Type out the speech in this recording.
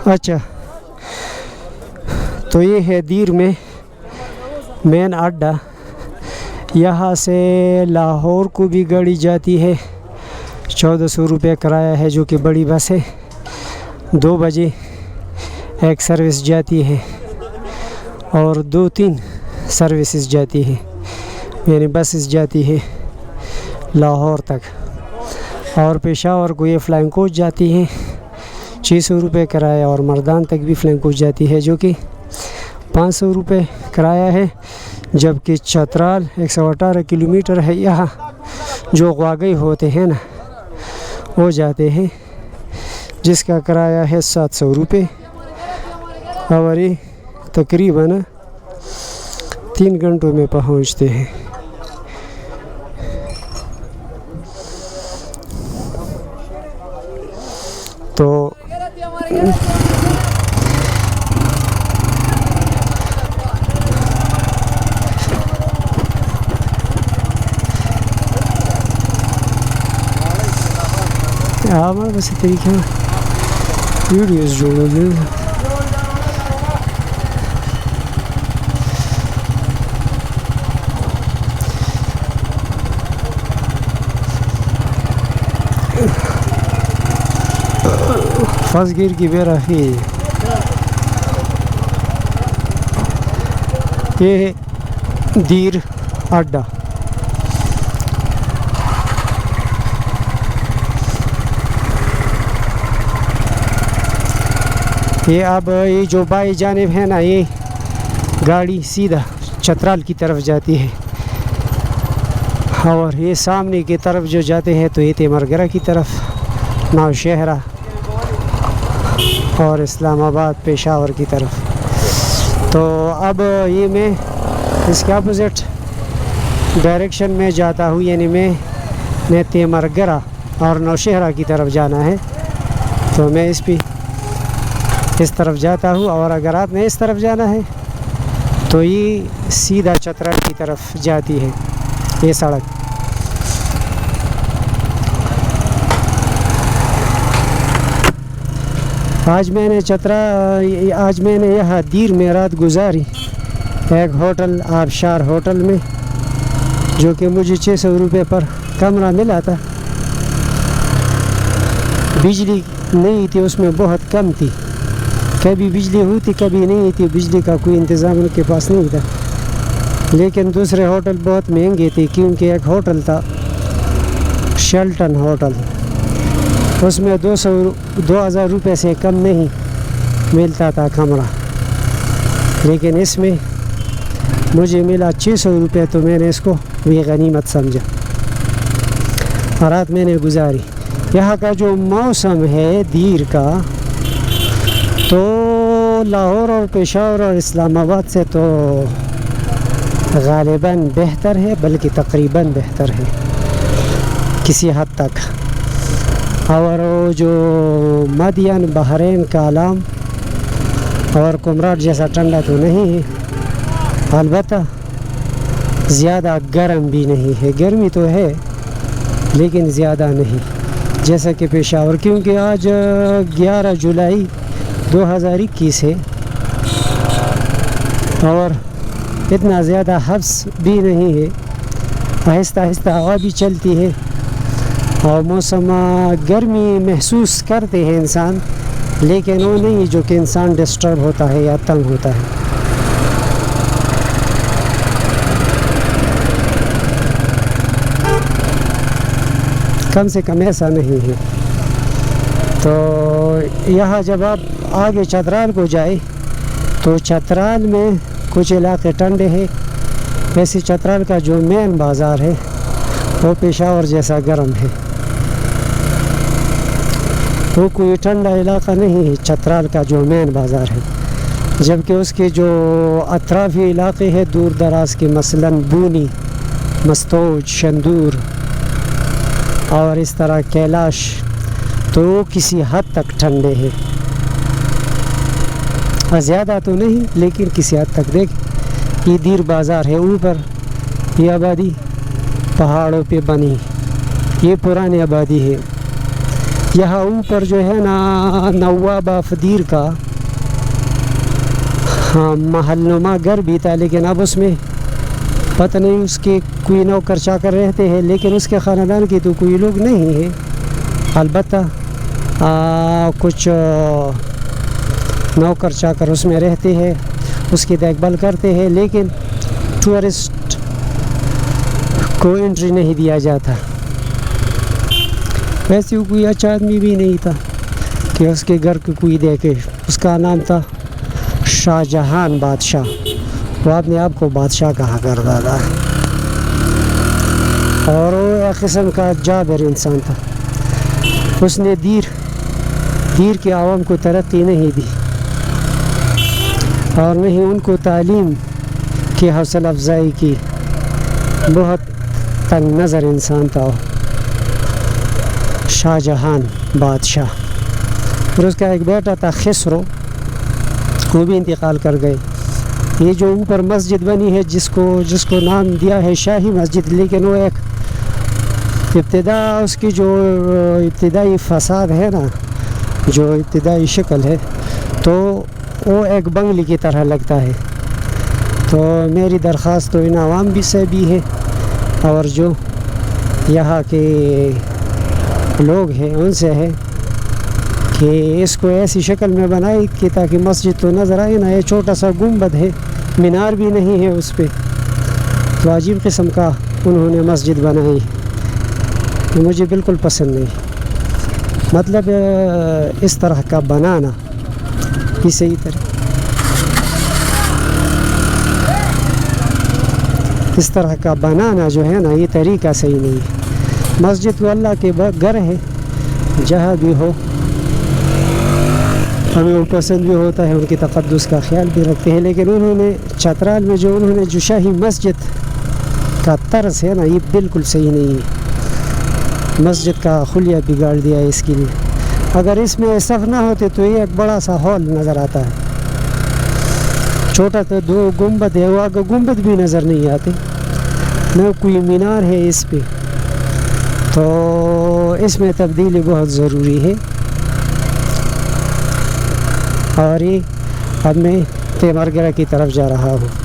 اچھا، تو یہ ہے دیر میں مین اڈا. یہاں سے لاہور کو بھی گاڑی جاتی ہے، 1400 روپے کرایہ ہے، جو کہ بڑی بس ہے. 2 بجے ایک سروس جاتی ہے اور 2-3 سروسز جاتی ہے، یعنی بسز جاتی ہے لاہور تک. اور پشاور کو یہ فلائنگ کوچ جاتی ہے، 600 روپے کرایہ، اور مردان تک بھی فلائنگ کوچ جاتی ہے جو کہ 500 روپے کرایہ ہے. جبکہ چترال 118 کلومیٹر ہے، یہاں جو غواگئی ہوتے ہیں نا وہ جاتے ہیں، جس کا کرایہ ہے 700 روپے، اور یہ تقریباً 3 گھنٹوں میں پہنچتے ہیں. تو ہمارے بس طریقے ویڈیوز جوڑو گے. فاس گیر کی بے رفی یہ دیر اڈا. یہ اب یہ جو بائیں جانب ہے نا، یہ گاڑی سیدھا چترال کی طرف جاتی ہے، اور یہ سامنے کی طرف جو جاتے ہیں تو یہ تیمرگرہ کی طرف، نوشہرہ اور اسلام آباد پشاور کی طرف. تو اب یہ میں اس کے اپوزٹ ڈائریکشن میں جاتا ہوں، یعنی میں تیمرگرہ اور نوشہرہ کی طرف جانا ہے، تو میں اس طرف جاتا ہوں. اور اگر آپ نے اس طرف جانا ہے تو یہ سیدھا چترال کی طرف جاتی ہے یہ سڑک. آج میں نے یہاں دیر میں رات گزاری ایک ہوٹل، آبشار ہوٹل میں، جو کہ مجھے 600 روپے پر کمرہ ملا تھا. بجلی نہیں تھی اس میں، بہت کم تھی، کبھی بجلی ہوتی کبھی نہیں تھی، بجلی کا کوئی انتظام ان کے پاس نہیں تھا. لیکن دوسرے ہوٹل بہت مہنگے تھے، کیونکہ ایک ہوٹل تھا شیلٹن ہوٹل، اس میں 2000 روپے سے کم نہیں ملتا تھا کمرہ، لیکن اس میں مجھے ملا 600 روپے، تو میں نے اس کو بھی غنیمت سمجھا. رات میں نے گزاری. یہاں کا جو موسم ہے دیر کا، تو لاہور اور پشاور اور اسلام آباد سے تو غالباً بہتر ہے، بلکہ تقریباً بہتر ہے کسی حد تک. اور جو مدین بحرین کا عالم اور کمراٹ جیسا ٹھنڈا تو نہیں ہے، البتہ زیادہ گرم بھی نہیں ہے. گرمی تو ہے لیکن زیادہ نہیں جیسا کہ پشاور، کیونکہ آج 11 جولائی 2021 ہے، اور اتنا زیادہ حبس بھی نہیں ہے، آہستہ آہستہ ہوا بھی چلتی ہے، اور موسم گرمی محسوس کرتے ہیں انسان، لیکن وہ نہیں جو کہ انسان ڈسٹرب ہوتا ہے یا تنگ ہوتا ہے. کم سے کم ایسا نہیں ہے. تو یہاں جب آپ آگے چترال کو جائے تو چترال میں کچھ علاقے ٹھنڈے ہیں، ویسے چترال کا جو مین بازار ہے وہ پشاور جیسا گرم ہے، وہ کوئی ٹھنڈا علاقہ نہیں ہے چترال کا جو مین بازار ہے. جبکہ اس کے جو اطرافی علاقے ہیں دور دراز کے، مثلاً بونی، مستوج، شندور اور اس طرح کیلاش، تو وہ کسی حد تک ٹھنڈے ہیں، زیادہ تو نہیں لیکن کسی حد تک. دیکھ یہ دیر بازار ہے، اوپر یہ آبادی پہاڑوں پہ بنی، یہ پرانی آبادی ہے. یہاں اوپر جو ہے نا نواب فدیر کا محل نما گھر بھی تھا، لیکن اب اس میں پتہ نہیں اس کے کوئی نوکر چاکر رہتے ہیں، لیکن اس کے خاندان کی تو کوئی لوگ نہیں ہے. البتہ کچھ نوکر چاکر اس میں رہتے ہیں، اس کی دیکھ بھال کرتے ہیں، لیکن ٹورسٹ کو انٹری نہیں دیا جاتا. ویسے وہ کوئی اچھا آدمی بھی نہیں تھا کہ اس کے گھر کو کوئی دیکھے. اس کا نام تھا شاہ جہان بادشاہ. وہ اپنے آپ کو بادشاہ کہا کرتا تھا، اور وہ ایک قسم کا جابر انسان تھا. اس نے دیر کے عوام کو ترقی نہیں دی، اور نہیں ان کو تعلیم کی حوصلہ افزائی کی. بہت تنگ نظر انسان تھا شاہ جہان بادشاہ. اور اس کا ایک بیٹا تھا خسرو، وہ بھی انتقال کر گئے. یہ جو اوپر مسجد بنی ہے جس کو نام دیا ہے شاہی مسجد، لیکن وہ ایک اس کی جو ابتدائی فساد ہے نا، جو ابتدائی شکل ہے، تو وہ ایک بنگلے کی طرح لگتا ہے. تو میری درخواست تو ان عوام بھی سے بھی ہے، اور جو یہاں کے لوگ ہیں ان سے ہے کہ اس کو ایسی شکل میں بنائی کہ تاکہ مسجد تو نظر آئے نا. یہ چھوٹا سا گنبد ہے، مینار بھی نہیں ہے اس پہ. تو عجیب قسم کا انہوں نے مسجد بنائی، مجھے بالکل پسند نہیں. مطلب اس طرح کا بنانا اسی طرح اس طرح کا بنانا جو ہے نا، یہ طریقہ صحیح نہیں ہے. مسجد تو اللہ کے گھر ہے، جہاں بھی ہو ہمیں وہ پسند بھی ہوتا ہے، ان کی تقدس کا خیال بھی رکھتے ہیں. لیکن انہوں نے چترال میں انہوں نے جو شاہی مسجد کا طرز ہے نا، یہ بالکل صحیح نہیں ہے. مسجد کا خلیہ بگاڑ دیا ہے اس کے لیے. اگر اس میں صف نہ ہوتے تو یہ ایک بڑا سا ہال نظر آتا ہے. چھوٹا تو 2 گنبد ہے، وہ گنبد بھی نظر نہیں آتے، نہ کوئی مینار ہے اس پہ. تو اس میں تبدیلی بہت ضروری ہے. اور یہ اب میں تیمار گرہ کی طرف جا رہا ہوں.